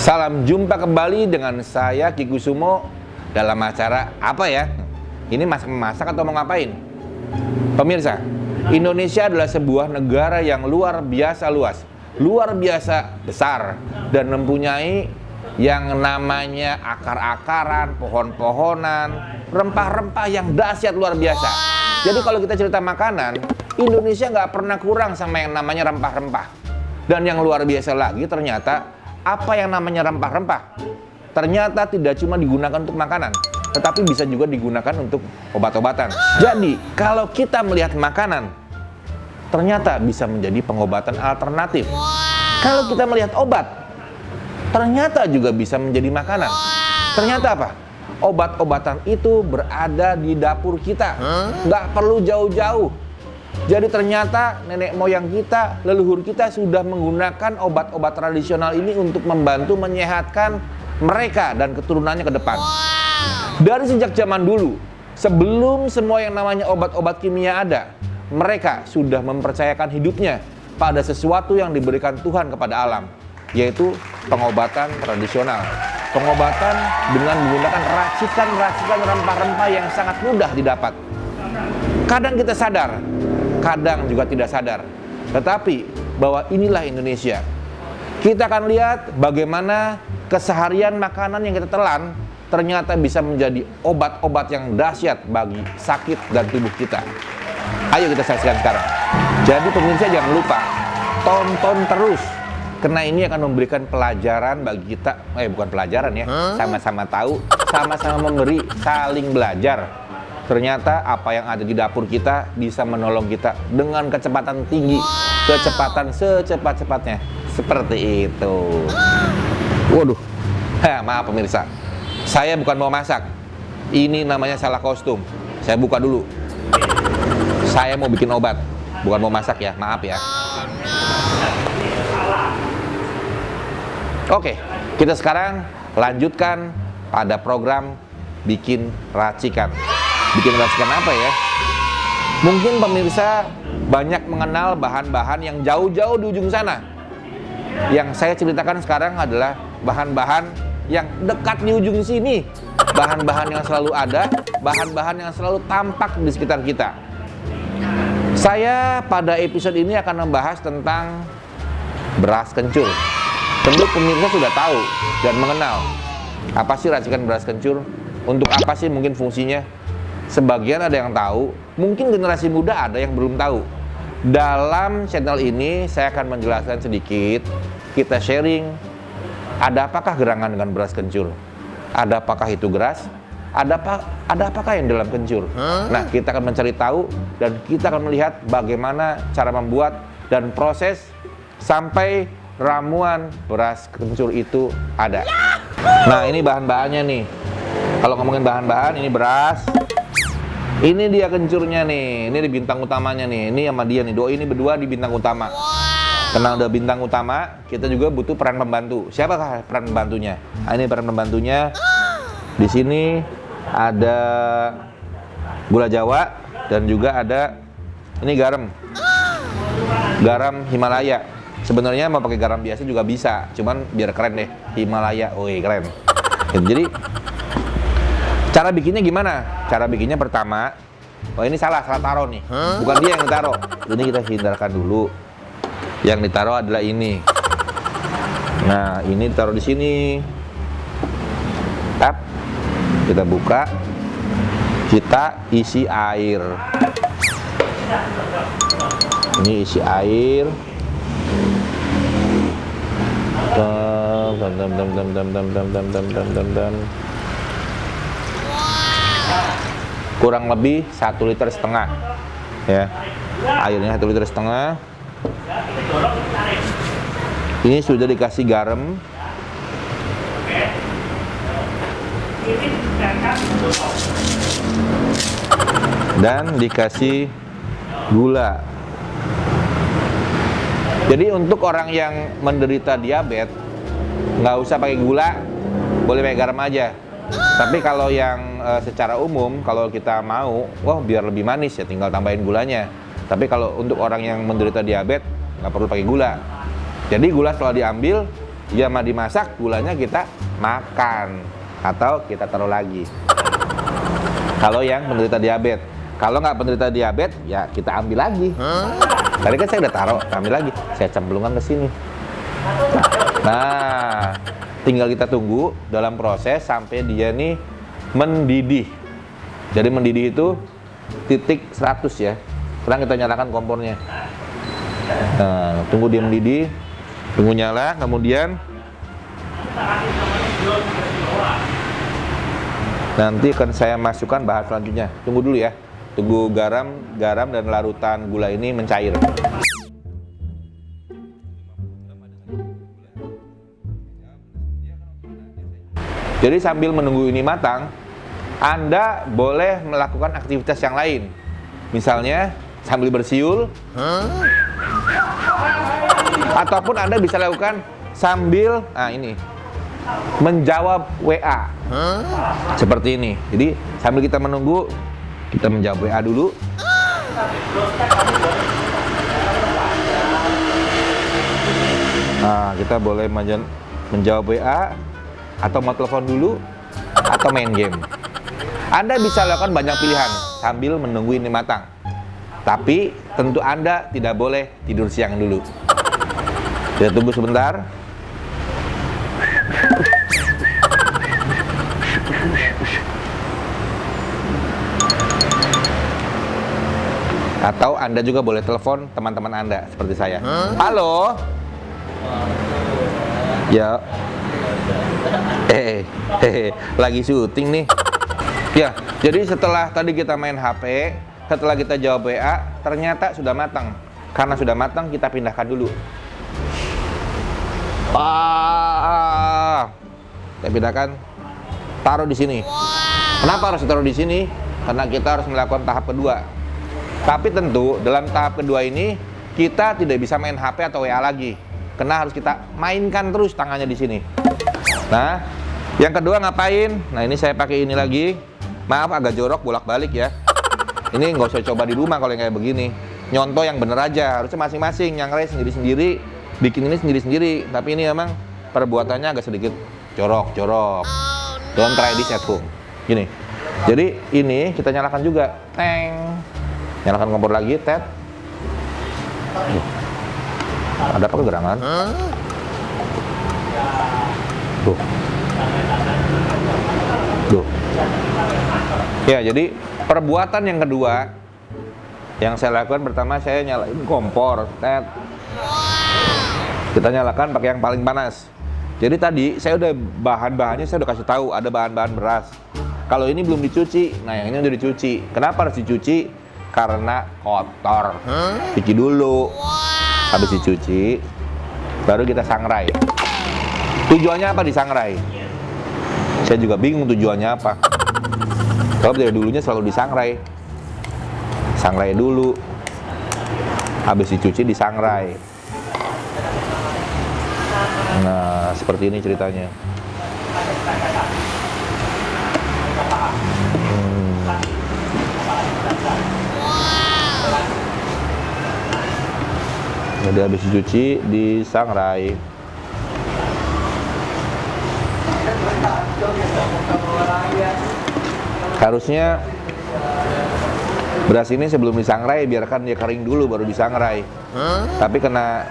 Salam jumpa kembali dengan saya Ki Kusumo dalam acara apa ya? Ini masak-masak atau mau ngapain? Pemirsa, Indonesia adalah sebuah negara yang luar biasa luas, luar biasa besar, dan mempunyai yang namanya akar-akaran, pohon-pohonan, rempah-rempah yang dahsyat luar biasa. Jadi kalau kita cerita makanan, Indonesia nggak pernah kurang sama yang namanya rempah-rempah. Dan yang luar biasa lagi ternyata apa yang namanya rempah-rempah ternyata tidak cuma digunakan untuk makanan, tetapi bisa juga digunakan untuk obat-obatan. Jadi kalau kita melihat makanan ternyata bisa menjadi pengobatan alternatif. Kalau kita melihat obat ternyata juga bisa menjadi makanan. Ternyata apa? Obat-obatan itu berada di dapur kita, nggak perlu jauh-jauh. Jadi ternyata nenek moyang kita, leluhur kita sudah menggunakan obat-obat tradisional ini untuk membantu menyehatkan mereka dan keturunannya ke depan. Dari sejak zaman dulu, sebelum semua yang namanya obat-obat kimia ada, mereka sudah mempercayakan hidupnya pada sesuatu yang diberikan Tuhan kepada alam, yaitu pengobatan tradisional. Pengobatan dengan menggunakan racikan-racikan rempah-rempah yang sangat mudah didapat. Kadang kita sadar, kadang juga tidak sadar, tetapi bahwa inilah Indonesia. Kita akan lihat bagaimana keseharian makanan yang kita telan ternyata bisa menjadi obat-obat yang dahsyat bagi sakit dan tubuh kita. Ayo kita saksikan sekarang. Jadi pemirsa jangan lupa tonton terus, karena ini akan memberikan pelajaran bagi kita. Bukan pelajaran ya, sama-sama tahu, sama-sama memberi, saling belajar. Ternyata apa yang ada di dapur kita bisa menolong kita dengan kecepatan tinggi, kecepatan secepat-cepatnya. Seperti itu. Waduh, maaf pemirsa, saya bukan mau masak. Ini namanya salah kostum. Saya buka dulu. Saya mau bikin obat, bukan mau masak ya, maaf ya. Oke, kita sekarang lanjutkan pada program bikin racikan. Bikin racikan apa ya? Mungkin pemirsa banyak mengenal bahan-bahan yang jauh-jauh di ujung sana. Yang saya ceritakan sekarang adalah bahan-bahan yang dekat di ujung sini. Bahan-bahan yang selalu ada, bahan-bahan yang selalu tampak di sekitar kita. Saya pada episode ini akan membahas tentang beras kencur. Tentu pemirsa sudah tahu dan mengenal apa sih racikan beras kencur, untuk apa sih mungkin fungsinya. Sebagian ada yang tahu, mungkin generasi muda ada yang belum tahu. Dalam channel ini saya akan menjelaskan sedikit, kita sharing, ada apakah gerangan dengan beras kencur? Ada apakah itu beras? Ada apakah yang dalam kencur? Nah, kita akan mencari tahu dan kita akan melihat bagaimana cara membuat dan proses sampai ramuan beras kencur itu ada. Nah, ini bahan-bahannya nih. Kalau ngomongin bahan-bahan, ini beras. Ini dia kencurnya nih, ini di bintang utamanya nih, ini sama dia nih, doi ini berdua di bintang utama. Karena udah bintang utama, kita juga butuh peran pembantu. Siapakah peran pembantunya? Nah, ini peran pembantunya. Di sini ada gula Jawa dan juga ada ini garam. Garam Himalaya. Sebenarnya mau pakai garam biasa juga bisa, cuman biar keren deh, Himalaya. Woi, keren. Jadi cara bikinnya gimana? Cara bikinnya pertama, ini salah taruh nih. Bukan dia yang ditaruh. Ini kita hindarkan dulu. Yang ditaruh adalah ini. Nah, ini ditaruh di sini. Tap. Kita buka. Kita isi air. Ini isi air. Kurang lebih 1,5 liter ya, airnya 1,5 liter. Ini sudah dikasih garam dan dikasih gula. Jadi untuk orang yang menderita diabetes nggak usah pakai gula, boleh pakai garam aja. Tapi kalau yang secara umum, kalau kita mau, biar lebih manis ya tinggal tambahin gulanya. Tapi kalau untuk orang yang menderita diabetes nggak perlu pakai gula. Jadi gula setelah diambil, dia mah dimasak, gulanya kita makan atau kita taruh lagi. Kalau yang penderita diabetes. Kalau nggak penderita diabetes, ya kita ambil lagi. Tadi kan saya udah taruh, ambil lagi. Saya cemplungkan ke sini. Nah, tinggal kita tunggu dalam proses sampai dia nih mendidih. Jadi mendidih itu titik 100 ya. Sekarang kita nyalakan kompornya. Nah, tunggu dia mendidih, tunggu nyala, kemudian nanti akan saya masukkan bahan selanjutnya. Tunggu dulu ya. Tunggu garam dan larutan gula ini mencair. Jadi sambil menunggu ini matang, Anda boleh melakukan aktivitas yang lain. Misalnya sambil bersiul, ataupun Anda bisa lakukan sambil, menjawab WA. Seperti ini. Jadi sambil kita menunggu, kita menjawab WA dulu. Nah, kita boleh menjawab WA, atau mau telepon dulu, atau main game. Anda bisa lakukan banyak pilihan sambil menunggu ini matang. Tapi tentu Anda tidak boleh tidur siang dulu. Kita tunggu sebentar. Atau Anda juga boleh telepon teman-teman Anda seperti saya. Halo. Ya. Lagi syuting nih. Ya, jadi setelah tadi kita main HP, setelah kita jawab WA, ternyata sudah matang. Karena sudah matang, kita pindahkan dulu. Kita pindahkan, taruh di sini. Kenapa harus taruh di sini? Karena kita harus melakukan tahap kedua. Tapi tentu dalam tahap kedua ini kita tidak bisa main HP atau WA lagi. Karena harus kita mainkan terus tangannya di sini. Nah, yang kedua ngapain? Nah, ini saya pakai ini lagi. Maaf agak jorok bolak-balik ya. Ini nggak usah coba di rumah kalau yang kayak begini. Nyontoh yang bener aja. Harusnya masing-masing nyangrai sendiri-sendiri, bikin ini sendiri-sendiri. Tapi ini memang perbuatannya agak sedikit jorok. Don't try this at home. Gini. Jadi ini kita nyalakan juga. Teng. Nyalakan kompor lagi, tet. Ada apa kegerangan? Tuh. Ya, jadi perbuatan yang kedua yang saya lakukan, pertama saya nyalain kompor, tet. Kita nyalakan pakai yang paling panas. Jadi tadi saya udah bahan-bahannya saya udah kasih tahu, ada bahan-bahan beras. Kalau ini belum dicuci, nah yang ini udah dicuci. Kenapa harus dicuci? Karena kotor. Cuci dulu. Habis dicuci, baru kita sangrai. Tujuannya apa disangrai? Saya juga bingung tujuannya apa. Kalau dari dulunya selalu disangrai. Sangrai dulu. Habis dicuci disangrai. Nah, seperti ini ceritanya. Jadi habis dicuci disangrai. Harusnya beras ini sebelum disangrai biarkan dia kering dulu baru disangrai. Tapi kena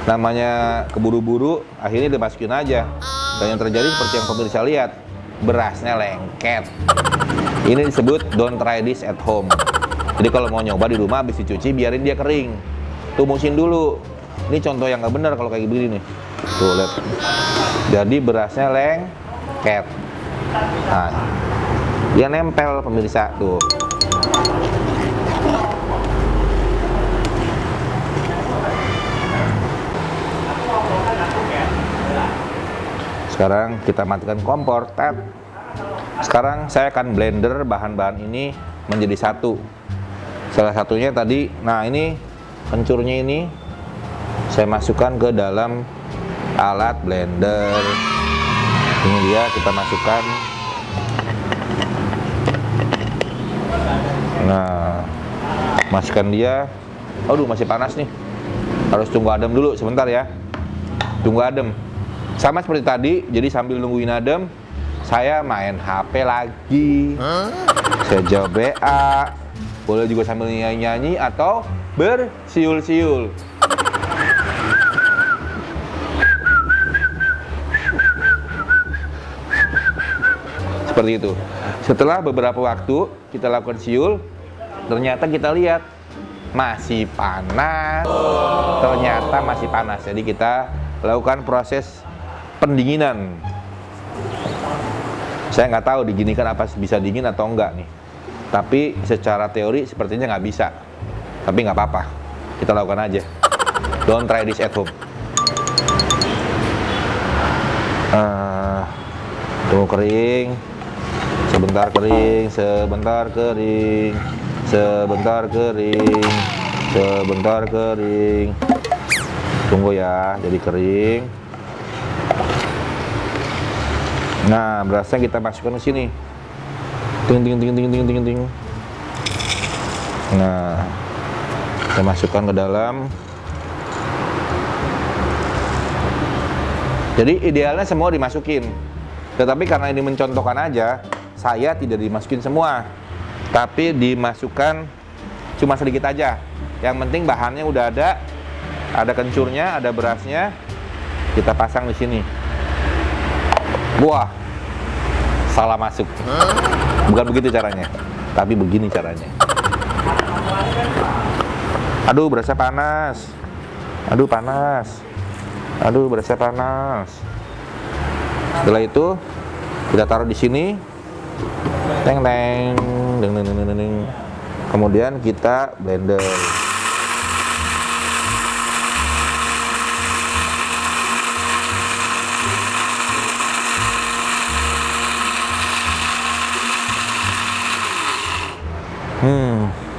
namanya keburu-buru, akhirnya dimasukin aja. Dan yang terjadi seperti yang pemirsa lihat, berasnya lengket. Ini disebut don't try this at home. Jadi kalau mau nyoba di rumah habis dicuci biarin dia kering. Tumusin dulu. Ini contoh yang nggak benar kalau kayak begini nih. Tuh lihat. Jadi berasnya lengket. Nah, dia nempel pemirsa tuh. Sekarang kita matikan kompor, tet. Sekarang saya akan blender bahan-bahan ini menjadi satu. Salah satunya tadi, nah ini kencurnya ini saya masukkan ke dalam alat blender. Ini dia, kita masukkan. Nah, masukkan dia. Aduh, masih panas nih. Harus tunggu adem dulu sebentar ya. Tunggu adem. Sama seperti tadi, jadi sambil nungguin adem, saya main HP lagi. Saya jawab WA, boleh juga sambil nyanyi-nyanyi atau bersiul-siul. Seperti itu. Setelah beberapa waktu kita lakukan siul, ternyata kita lihat masih panas. Ternyata masih panas. Jadi kita lakukan proses pendinginan. Saya nggak tahu diginikan apa bisa dingin atau enggak nih. Tapi secara teori sepertinya nggak bisa. Tapi nggak apa-apa. Kita lakukan aja. Don't try this at home. Tunggu kering. Sebentar kering, sebentar kering, sebentar kering, sebentar kering. Tunggu ya, jadi kering. Nah, berasnya kita masukkan ke sini. Ting ting ting ting ting ting ting. Nah, kita masukkan ke dalam. Jadi idealnya semua dimasukin. Tetapi karena ini mencontohkan aja, saya tidak dimasukin semua, tapi dimasukkan cuma sedikit aja. Yang penting bahannya udah ada kencurnya, ada berasnya, kita pasang di sini. Wah, salah masuk. Bukan begitu caranya, tapi begini caranya. Aduh, berasnya panas. Aduh, panas. Aduh, berasnya panas. Setelah itu kita taruh di sini. Teng teng, deng deng deng deng deng. Kemudian kita blender.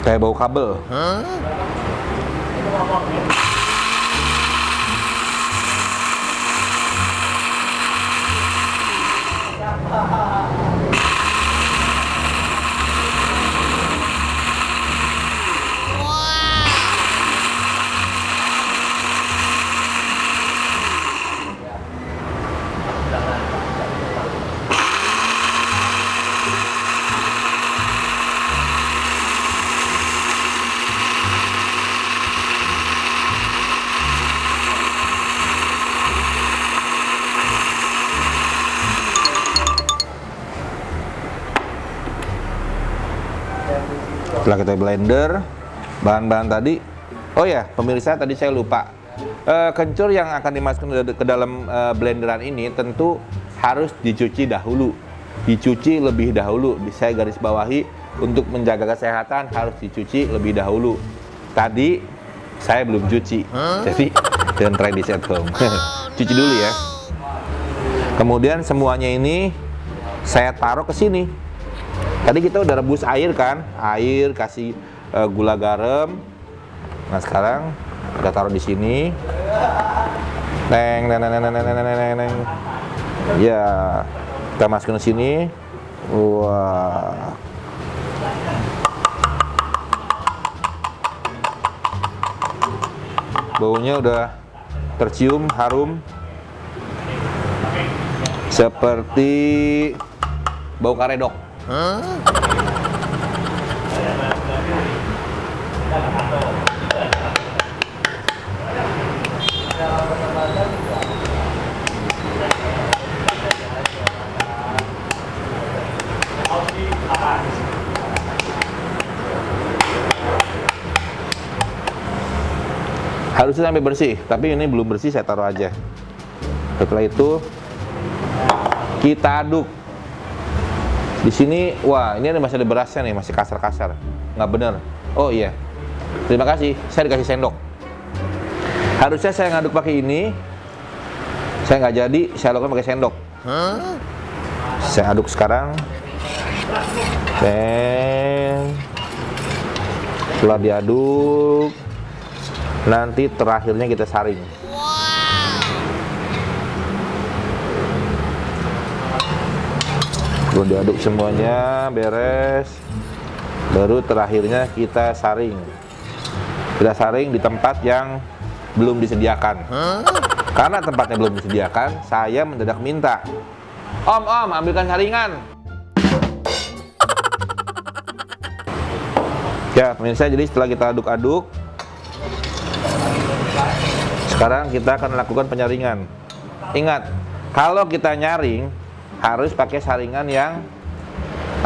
Kayak bau kabel. Setelah kita blender bahan-bahan tadi, oh ya pemirsa, tadi saya lupa, kencur yang akan dimasukkan ke dalam blenderan ini tentu harus dicuci dahulu, dicuci lebih dahulu. Saya garis bawahi, untuk menjaga kesehatan harus dicuci lebih dahulu. Tadi saya belum cuci, jadi don't try this at home. Cuci dulu ya. Kemudian semuanya ini saya taruh ke sini. Tadi kita udah rebus air kan, air kasih gula garam. Nah sekarang kita taruh di sini. Neng, neng, neng, neng, neng, neng, neng, neng. Ya, kita masukin ke sini. Wah. Baunya udah tercium harum seperti bau karedok. Harusnya sampai bersih, tapi ini belum bersih, saya taruh aja. Setelah itu kita aduk. Di sini, wah ini masih ada berasnya nih, masih kasar-kasar, nggak bener. Oh iya, terima kasih, saya dikasih sendok. Harusnya saya ngaduk pakai ini, saya nggak jadi, saya lakukan pakai sendok. Saya aduk sekarang. Setelah diaduk, nanti terakhirnya kita saring. Belum diaduk semuanya beres, baru terakhirnya kita saring. Kita saring di tempat yang belum disediakan. Karena tempatnya belum disediakan, saya mendadak minta, Om, ambilkan saringan. Ya, pemirsa, jadi setelah kita aduk-aduk, sekarang kita akan lakukan penyaringan. Ingat, kalau kita nyaring, harus pakai saringan yang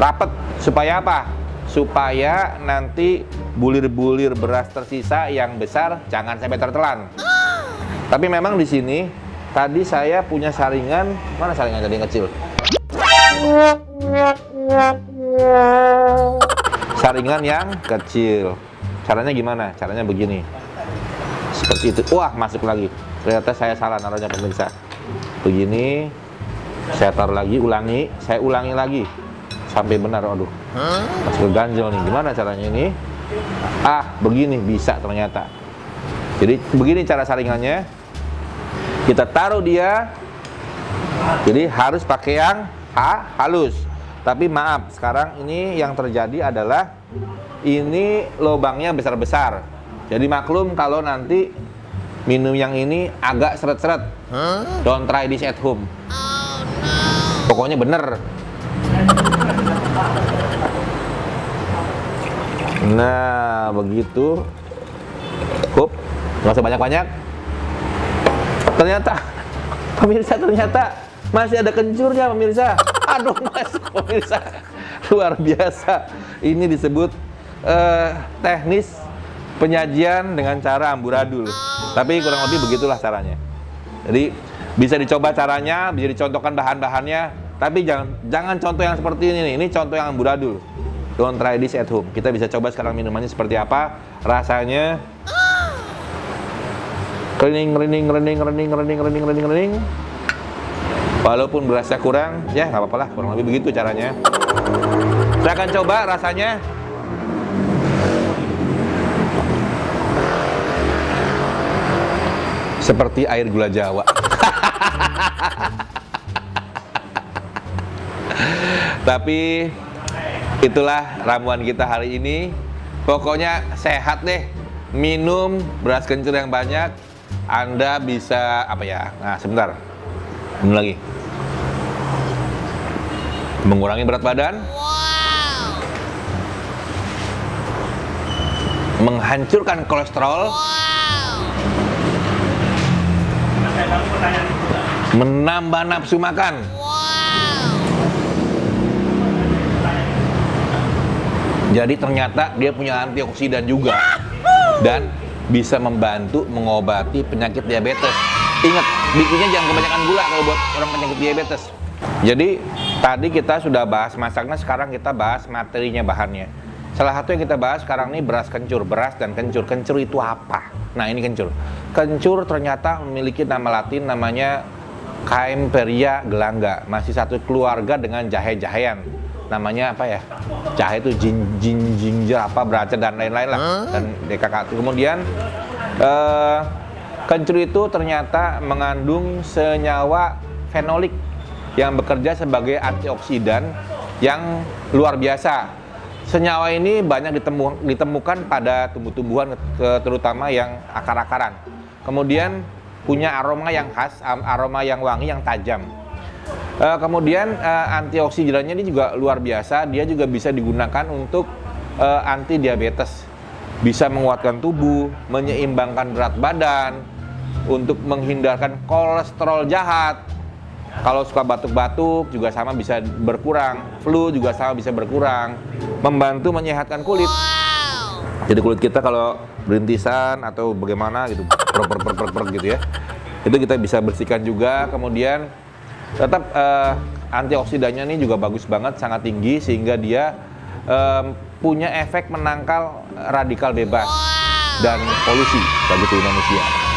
rapet. Supaya apa? Supaya nanti bulir-bulir beras tersisa yang besar jangan sampai tertelan. Tapi memang di sini tadi saya punya saringan, mana saringan tadi yang kecil? Saringan yang kecil. Caranya gimana? Caranya begini. Seperti itu. Wah, masuk lagi. Ternyata saya salah naruhnya, pemirsa. Begini. Saya taruh lagi, saya ulangi lagi sampai benar. Aduh, masuk ke ganjel nih. Gimana caranya ini? Begini bisa ternyata. Jadi begini cara saringannya. Kita taruh dia. Jadi harus pakai yang halus. Tapi maaf, sekarang ini yang terjadi adalah ini lubangnya besar-besar. Jadi maklum kalau nanti minum yang ini agak seret-seret. Don't try this at home. Pokoknya bener. Nah, begitu. Hup, nggak usah banyak-banyak. Ternyata, pemirsa, masih ada kencurnya, pemirsa. Aduh, masuk, pemirsa. Luar biasa. Ini disebut teknis penyajian dengan cara amburadul. Tapi kurang lebih begitulah caranya. Jadi bisa dicoba caranya, bisa dicontohkan bahan-bahannya, tapi jangan contoh yang seperti ini nih. Ini contoh yang amburadul. Don't try this at home. Kita bisa coba sekarang minumannya seperti apa rasanya. Rening. Walaupun berasa kurang, ya nggak apa-apa lah. Kurang lebih begitu caranya. Saya akan coba rasanya. Seperti air gula Jawa. Tapi itulah ramuan kita hari ini. Pokoknya sehat deh. Minum beras kencur yang banyak. Anda bisa apa ya? Nah, sebentar. Minum lagi. Mengurangi berat badan. Menghancurkan kolesterol. Menambah nafsu makan. Jadi ternyata dia punya antioksidan juga. Dan bisa membantu mengobati penyakit diabetes. Ingat, bikinnya jangan kebanyakan gula kalau buat orang penyakit diabetes. Jadi tadi kita sudah bahas masaknya, sekarang kita bahas materinya, bahannya. Salah satu yang kita bahas sekarang ini beras kencur, beras dan kencur. Kencur itu apa? Nah, ini kencur. Kencur ternyata memiliki nama latin namanya Caempferia gelangga. Masih satu keluarga dengan jahe-jahean. Namanya apa ya? Jahe itu ginger apa, beraca dan lain-lain lah. Dan DKK. Kemudian kencur itu ternyata mengandung senyawa fenolik yang bekerja sebagai antioksidan yang luar biasa. Senyawa ini banyak ditemukan pada tumbuh-tumbuhan, terutama yang akar-akaran. Kemudian punya aroma yang khas, aroma yang wangi, yang tajam. Kemudian antioksidannya ini juga luar biasa. Dia juga bisa digunakan untuk anti diabetes. Bisa menguatkan tubuh, menyeimbangkan berat badan, untuk menghindarkan kolesterol jahat. Kalau suka batuk-batuk juga sama bisa berkurang, flu juga sama bisa berkurang, membantu menyehatkan kulit. Jadi kulit kita kalau berintisan atau bagaimana gitu, gitu ya, itu kita bisa bersihkan juga. Kemudian tetap antioksidannya ini juga bagus banget, sangat tinggi sehingga dia punya efek menangkal radikal bebas dan polusi bagi tubuh manusia.